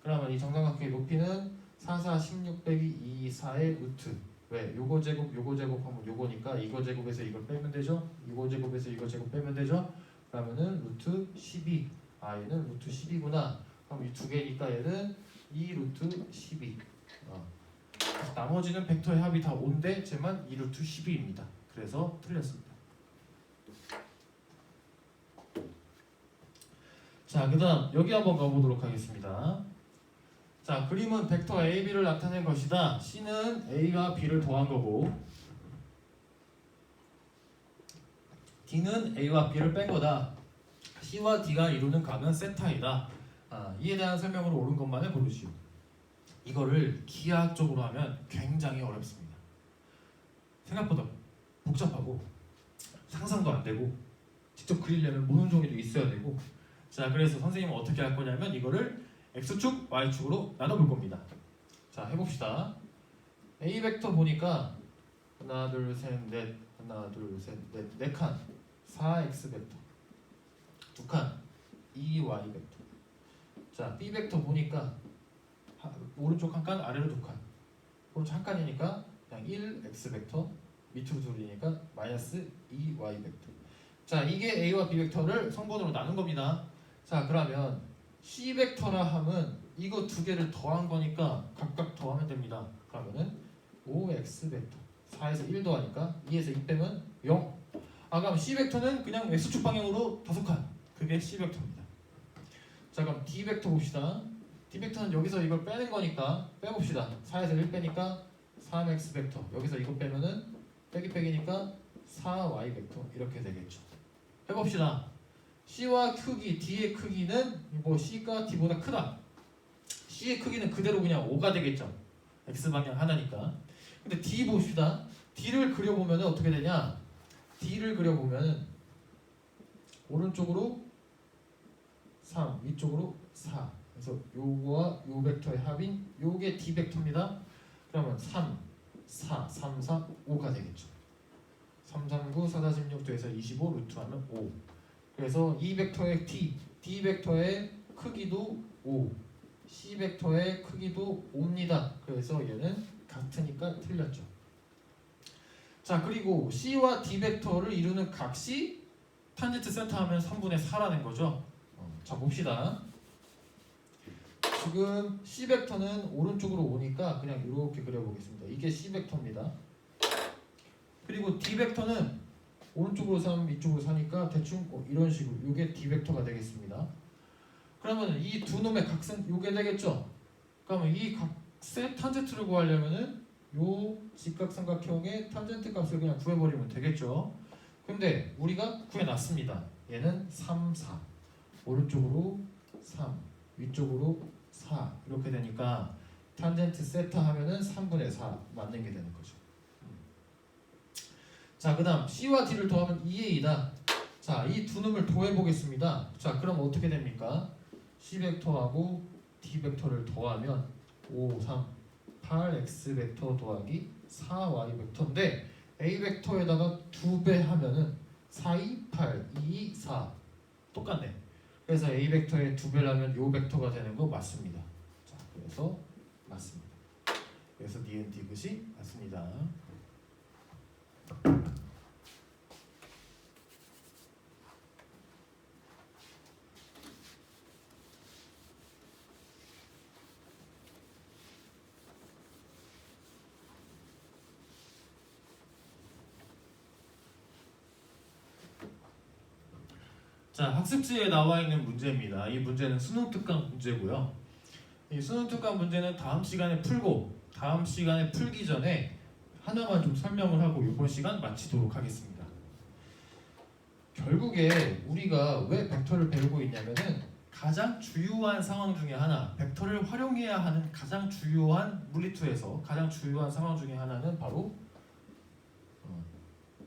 그러면 이 정삼각형의 높이는 4, 4, 16 빼기 2, 4의 루트. 왜? 요거 제곱 하면 요거니까 이거 제곱에서 이걸 빼면 되죠. 이거 제곱에서 이거 제곱 빼면 되죠. 그러면은 루트 12. 얘는 루트 12구나. 그럼 이 두 개니까 얘는 2 루트 12. 나머지는 벡터의 합이 다 5인데 쟤만 2 루트 12입니다. 그래서 틀렸습니다. 자, 그 다음 여기 한번 가보도록 하겠습니다. 자, 그림은 벡터 A, B를 나타낸 것이다. C는 A와 B를 더한 거고 D는 A와 B를 뺀 거다. C와 D가 이루는 각은 세타이다. 이에 대한 설명으로 옳은 것만을 고르시오. 이거를 기하학적으로 하면 굉장히 어렵습니다. 생각보다 복잡하고 상상도 안 되고 직접 그리려면 모는 종이도 있어야 되고. 자, 그래서 선생님은 어떻게 할 거냐면 이거를 X축, Y축으로 나눠볼 겁니다. 자, 해봅시다. A 벡터 보니까 하나, 둘, 셋, 넷, 하나, 둘, 셋, 넷, 4칸 4X 벡터 2칸 2Y 벡터. 자, B 벡터 보니까 오른쪽 한 칸, 아래로 2칸. 오른쪽 한 칸이니까 그냥 1X 벡터, 밑으로 둘이니까 마이너스 2Y 벡터. 자, 이게 A와 B 벡터를 성분으로 나눈 겁니다. 자, 그러면 C 벡터라 함은 이거 두 개를 더한 거니까 각각 더하면 됩니다. 그러면은 5X 벡터 4에서 1 더하니까 2에서 2 빼면 0. 그럼 C 벡터는 그냥 X축 방향으로 5칸. 그게 C 벡터입니다. 자, 그럼 D 벡터 봅시다. D 벡터는 여기서 이걸 빼는 거니까 빼봅시다. 4에서 1 빼니까 3X 벡터. 여기서 이거 빼면은 빼기니까 4Y 벡터 이렇게 되겠죠. 해봅시다. C와 크기, D의 크기는 뭐 C가 D보다 크다. C의 크기는 그대로 그냥 5가 되겠죠. X 방향 하나니까. 근데 D 봅시다. D를 그려보면은 어떻게 되냐? D를 그려보면은 오른쪽으로 3, 위쪽으로 4. 그래서 요거와 요 벡터의 합인 요게 D 벡터입니다. 그러면 3, 4, 3, 4, 5가 되겠죠. 3, 3, 9, 4, 4, 16도에서 25 루트하면 5. 그래서 이 벡터의 D, D 벡터의 크기도 5, C 벡터의 크기도 5입니다. 그래서 얘는 같으니까 틀렸죠. 자, 그리고 C와 D 벡터를 이루는 각시 탄젠트 세타 하면 3분의 4라는 거죠. 자, 봅시다. 지금 C 벡터는 오른쪽으로 오니까 그냥 이렇게 그려보겠습니다. 이게 C 벡터입니다. 그리고 D 벡터는 오른쪽으로 사면 이쪽으로 사니까 대충 이런 식으로 이게 D 벡터가 되겠습니다. 그러면 이 두 놈의 각은 이게 되겠죠. 그러면 이 각의 탄젠트를 구하려면은 요 직각삼각형의 탄젠트 값을 그냥 구해버리면 되겠죠. 근데 우리가 구해놨습니다. 얘는 3, 4 오른쪽으로 3 위쪽으로 4 이렇게 되니까 탄젠트 세타 하면은 3분의 4 맞는 게 되는 거죠. 자, 그 다음 C와 D를 더하면 2A다. 자, 이 두 놈을 더해보겠습니다. 자, 그럼 어떻게 됩니까? C 벡터하고 D 벡터를 더하면 5, 3, 8X 벡터 더하기 4Y 벡터인데 A 벡터에다가 2배 하면은 4, 2, 8, 2, 4 똑같네. 그래서 A 벡터에 2배를 하면 요 벡터가 되는 거 맞습니다. 자, 그래서 맞습니다. 그래서 니은 디귿이 맞습니다. 자, 학습지에 나와 있는 문제입니다. 이 문제는 수능 특강 문제고요. 이 수능 특강 문제는 다음 시간에 풀고 다음 시간에 풀기 전에 하나만 좀 설명을 하고 이번 시간 마치도록 하겠습니다. 결국에 우리가 왜 벡터를 배우고 있냐면은 가장 주요한 상황 중에 하나, 벡터를 활용해야 하는 가장 주요한 물리투에서 가장 주요한 상황 중에 하나는 바로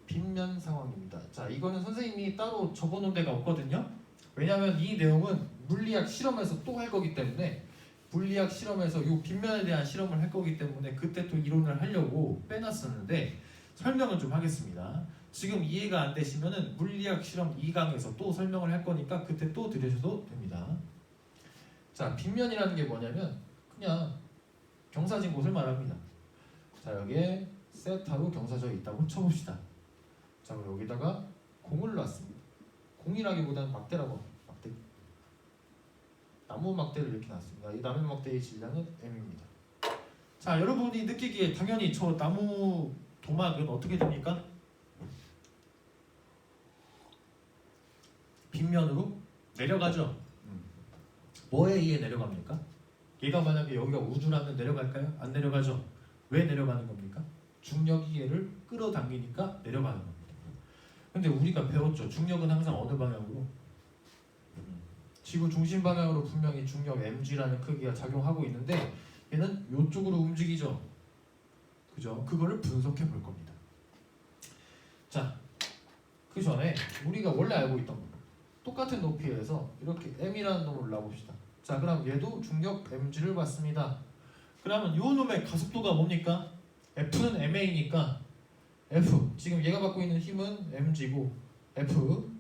빗면 상황입니다. 자, 이거는 선생님이 따로 적어놓은 데가 없거든요. 왜냐하면 이 내용은 물리학 실험에서 또 할 거기 때문에 물리학 실험에서 이 빗면에 대한 실험을 할 거기 때문에 그때 또 이론을 하려고 빼놨었는데 설명은 좀 하겠습니다. 지금 이해가 안 되시면은 물리학 실험 2강에서 또 설명을 할 거니까 그때 또 들으셔도 됩니다. 자, 빗면이라는 게 뭐냐면 그냥 경사진 곳을 말합니다. 자, 여기에 세타로 경사져 있다고 쳐봅시다. 자, 그럼 여기다가 공을 놨습니다. 공이라기보다는 막대라고 합니다. 막대. 나무 막대를 이렇게 놨습니다. 이 나무 막대의 질량은 m입니다. 자, 여러분이 느끼기에 당연히 저 나무 도막은 어떻게 됩니까? 빗면으로 내려가죠. 뭐에 의해 내려갑니까? 얘가 만약에 여기가 우주라면 내려갈까요? 안 내려가죠. 왜 내려가는 겁니까? 중력이 얘를 끌어당기니까 내려가는 겁니다. 근데 우리가 배웠죠. 중력은 항상 어느 방향으로? 지구 중심 방향으로 분명히 중력 mg라는 크기가 작용하고 있는데 얘는 이쪽으로 움직이죠. 그죠? 그거를 분석해 볼 겁니다. 자, 그 전에 우리가 원래 알고 있던 거 똑같은 높이에서 이렇게 m이라는 놈을 놔봅시다. 자, 그럼 얘도 중력 mg를 받습니다. 그러면 이 놈의 가속도가 뭡니까? F는 ma니까 F, 지금 얘가 받고 있는 힘은 mg고 F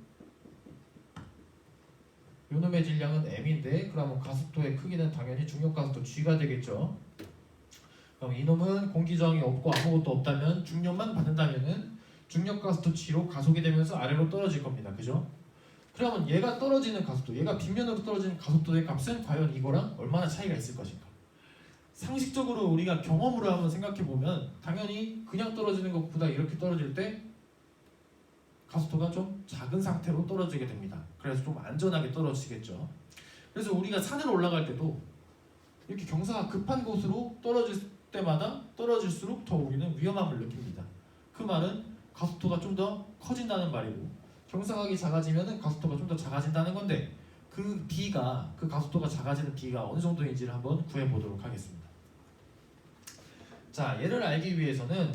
요 놈의 질량은 m인데 그러면 가속도의 크기는 당연히 중력 가속도 g가 되겠죠. 그럼 이놈은 공기 저항이 없고 아무것도 없다면 중력만 받는다면은 중력 가속도 g로 가속이 되면서 아래로 떨어질 겁니다. 그죠? 그러면 얘가 떨어지는 가속도, 얘가 빗면으로 떨어지는 가속도의 값은 과연 이거랑 얼마나 차이가 있을 것인가? 상식적으로 우리가 경험으로 한번 생각해 보면 당연히 그냥 떨어지는 것보다 이렇게 떨어질 때 가속도가 좀 작은 상태로 떨어지게 됩니다. 그래서 좀 안전하게 떨어지겠죠. 그래서 우리가 산을 올라갈 때도 이렇게 경사가 급한 곳으로 떨어질 때마다 떨어질수록 더 우리는 위험함을 느낍니다. 그 말은 가속도가 좀 더 커진다는 말이고 경사각이 작아지면 가속도가 좀 더 작아진다는 건데 그 B가, 그 가속도가 작아지는 B가 어느 정도인지를 한번 구해보도록 하겠습니다. 자, 얘를 알기 위해서는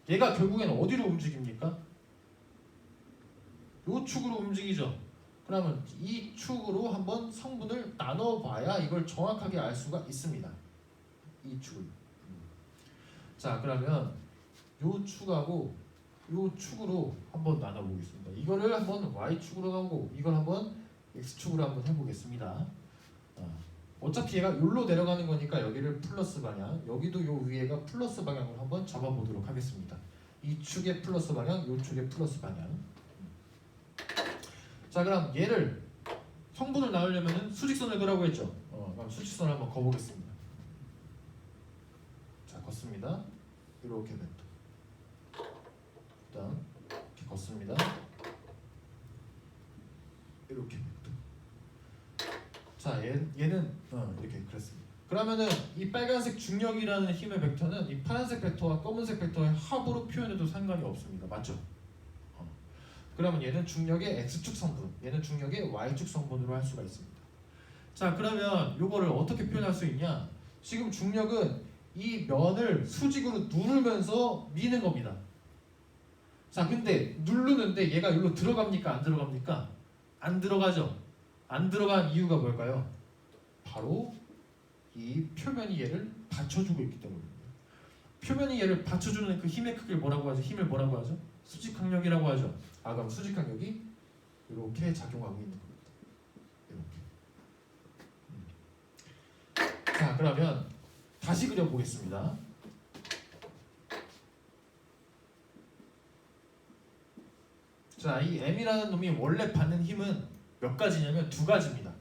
얘가 결국에는 어디로 움직입니까? 요 축으로 움직이죠. 그러면 이 축으로 한번 성분을 나눠봐야 이걸 정확하게 알 수가 있습니다. 이 축을. 자, 그러면 요 축하고 요 축으로 한번 나눠보겠습니다. 이거를 한번 Y축으로 가고 이걸 한번 x축으로 한번 해보겠습니다. 어차피 얘가 여기로 내려가는 거니까 여기를 플러스 방향, 여기도 요 위에가 플러스 방향으로 한번 잡아보도록 하겠습니다. 이 축의 플러스 방향, 이 축의 플러스 방향. 자, 그럼 얘를 성분을 나오려면 수직선을 그라고 했죠. 그럼 수직선을 한번 그어보겠습니다. 자, 걷습니다. 이렇게 벡터. 그다음 이렇게 걷습니다. 이렇게 벡터. 자, 얘는 이렇게 그랬습니다. 그러면은 이 빨간색 중력이라는 힘의 벡터는 이 파란색 벡터와 검은색 벡터의 합으로 표현해도 상관이 없습니다. 맞죠? 그러면 얘는 중력의 x축 성분, 얘는 중력의 y축 성분으로 할 수가 있습니다. 자, 그러면 요거를 어떻게 표현할 수 있냐? 지금 중력은 이 면을 수직으로 누르면서 미는 겁니다. 자, 근데 누르는데 얘가 여기로 들어갑니까? 안 들어갑니까? 안 들어가죠? 안 들어간 이유가 뭘까요? 바로 이 표면이 얘를 받쳐주고 있기 때문입니다. 표면이 얘를 받쳐주는 그 힘의 크기를 뭐라고 하죠? 힘을 뭐라고 하죠? 수직항력이라고 하죠. 그럼 수직항력이 이렇게 작용하고 있는 겁니다. 이렇게. 자, 그러면 다시 그려보겠습니다. 자, 이 m이라는 놈이 원래 받는 힘은 몇 가지냐면 두 가지입니다.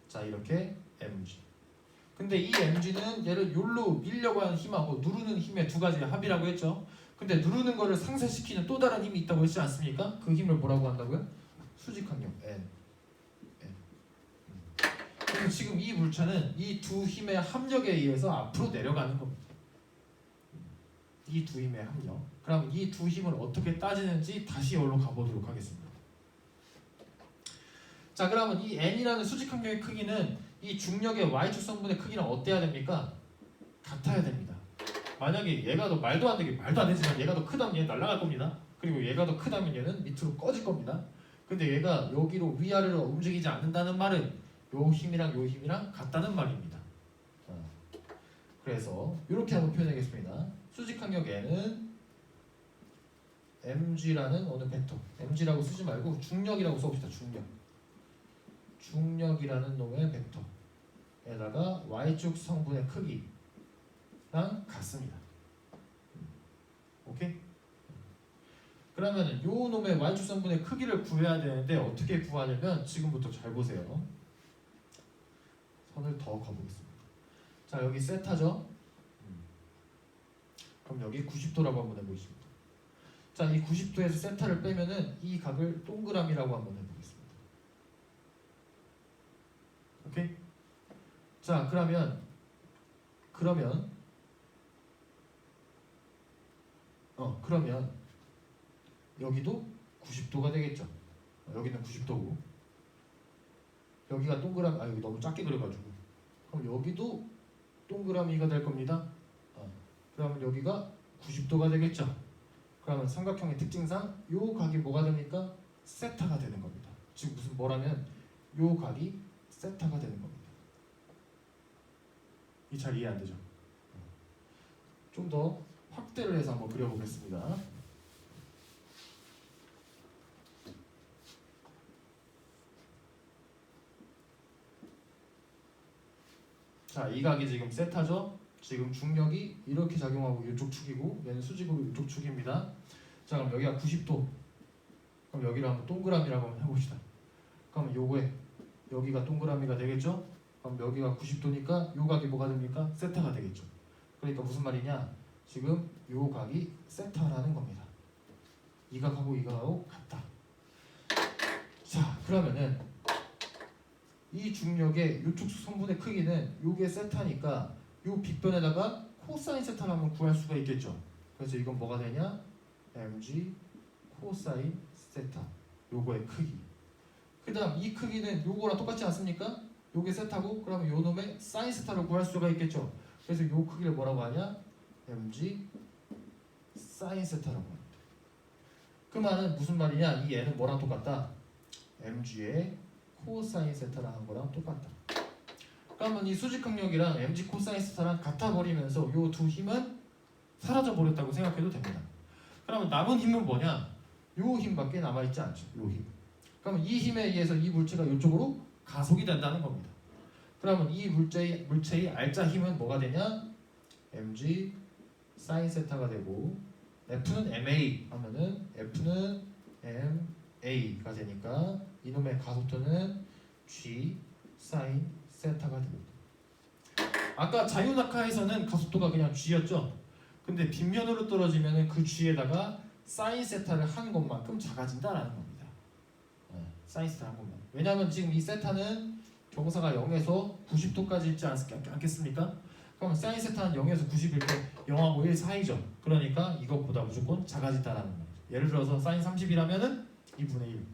자, 이렇게 mg. 근데 이 mg는 얘를 요로 밀려고 하는 힘하고 누르는 힘의 두 가지의 합이라고 했죠. 근데 누르는 거를 상쇄시키는 또 다른 힘이 있다고 했지 않습니까? 그 힘을 뭐라고 한다고요? 수직항력 N. 그래서 지금 이 물체는 이 두 힘의 합력에 의해서 앞으로 내려가는 겁니다. 이 두 힘의 합력. 그럼 이 두 힘을 어떻게 따지는지 다시 여기로 가보도록 하겠습니다. 자, 그러면 이 N이라는 수직항력의 크기는 이 중력의 y축 성분의 크기랑 어때야 됩니까? 같아야 됩니다. 만약에 얘가 더 말도 안 되지만 얘가 더 크다면 얘는 날아갈 겁니다. 그리고 얘가 더 크다면 얘는 밑으로 꺼질 겁니다. 근데 얘가 여기로 위아래로 움직이지 않는다는 말은 요 힘이랑 같다는 말입니다. 그래서 이렇게 한번 표현하겠습니다. 수직항력 N은 mg라는 어느 벡터, mg라고 쓰지 말고 중력이라고 써봅시다. 중력이라는 놈의 벡터에다가 y축 성분의 크기랑 같습니다. 오케이? 그러면 요 놈의 y축 성분의 크기를 구해야 되는데 어떻게 구하냐면 지금부터 잘 보세요. 선을 더 그어보겠습니다. 자, 여기 세타죠? 그럼 여기 90도라고 한번 해보겠습니다. 자, 이 90도에서 세타를 빼면은 이 각을 동그라미라고 한번 해보겠습니다. 오케이? 자, 그러면 여기도 90도가 되겠죠. 여기는 90도고 여기가 동그라미, 여기 너무 작게 그려가지고 그럼 여기도 동그라미가 될 겁니다. 그러면 여기가 90도가 되겠죠. 그러면 삼각형의 특징상 요 각이 뭐가 됩니까? 세타가 되는 겁니다. 지금 무슨 뭐라면 요 각이 세타가 되는 겁니다. 이 잘 이해 안 되죠? 좀 더 확대를 해서 한번 그려보겠습니다. 자, 이 각이 지금 세타죠? 지금 중력이 이렇게 작용하고 이쪽 축이고 얘는 수직으로 이쪽 축입니다. 자, 그럼 여기가 90도. 그럼 여기를 한번 동그라미라고 한번 해봅시다. 그럼 요거에 여기가 동그라미가 되겠죠? 그럼 여기가 90도니까 요 각이 뭐가 됩니까? 세타가 되겠죠. 그러니까 무슨 말이냐? 지금 요 각이 세타라는 겁니다. 이 각하고 이 각하고 같다. 자, 그러면은 이 중력의 요축 성분의 크기는 요게 세타니까 요 빗변에다가 코사인 세타를 한번 구할 수가 있겠죠. 그래서 이건 뭐가 되냐? mg 코사인 세타. 요거의 크기. 그 다음 이 크기는 요거랑 똑같지 않습니까? 요게 세타고 그러면 요 놈의 사인 세타를 구할 수가 있겠죠. 그래서 요 크기를 뭐라고 하냐? mg 사인 세타라고 합니다. 그 말은 무슨 말이냐? 이 얘는 뭐랑 똑같다? mg의 코사인 세타랑 한 거랑 똑같다. 그러면 이 수직항력이랑 mg 코사인 세타랑 같아 버리면서 요 두 힘은 사라져 버렸다고 생각해도 됩니다. 그러면 남은 힘은 뭐냐? 요 힘밖에 남아 있지 않죠. 요 힘. 그러면 이 힘에 의해서 이 물체가 이쪽으로 가속이 된다는 겁니다. 그러면 이 물체의 알짜 힘은 뭐가 되냐? mg sin 세타가 되고 F는 ma 하면은 F는 ma가 되니까 이놈의 가속도는 g sin 세타가 됩니다. 아까 자유낙하에서는 가속도가 그냥 g였죠. 근데 빗면으로 떨어지면은 그 g에다가 sin 세타를 한 것만큼 작아진다라는 겁니다. sin 세타 한 것만. 왜냐하면 지금 이 세타는 경사가 0에서 90도까지 있지 않겠습니까? 그럼 sin 세타는 0에서 90일 때 0하고 1 사이죠. 그러니까 이것보다 무조건 작아진다라는 거죠. 예를 들어서 sin 30이라면은 2분의 1,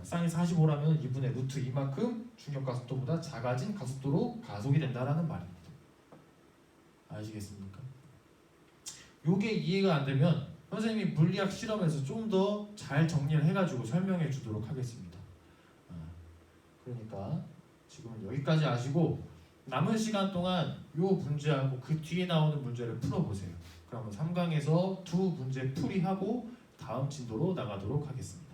sin 45라면 2분의 루트 이만큼 중력 가속도보다 작아진 가속도로 가속이 된다라는 말입니다. 아시겠습니까? 요게 이해가 안 되면 선생님이 물리학 실험에서 좀 더 잘 정리를 해가지고 설명해 주도록 하겠습니다. 그러니까 지금은 여기까지 아시고 남은 시간 동안 요 문제하고 그 뒤에 나오는 문제를 풀어보세요. 그러면 3강에서 두 문제 풀이하고 다음 진도로 나가도록 하겠습니다.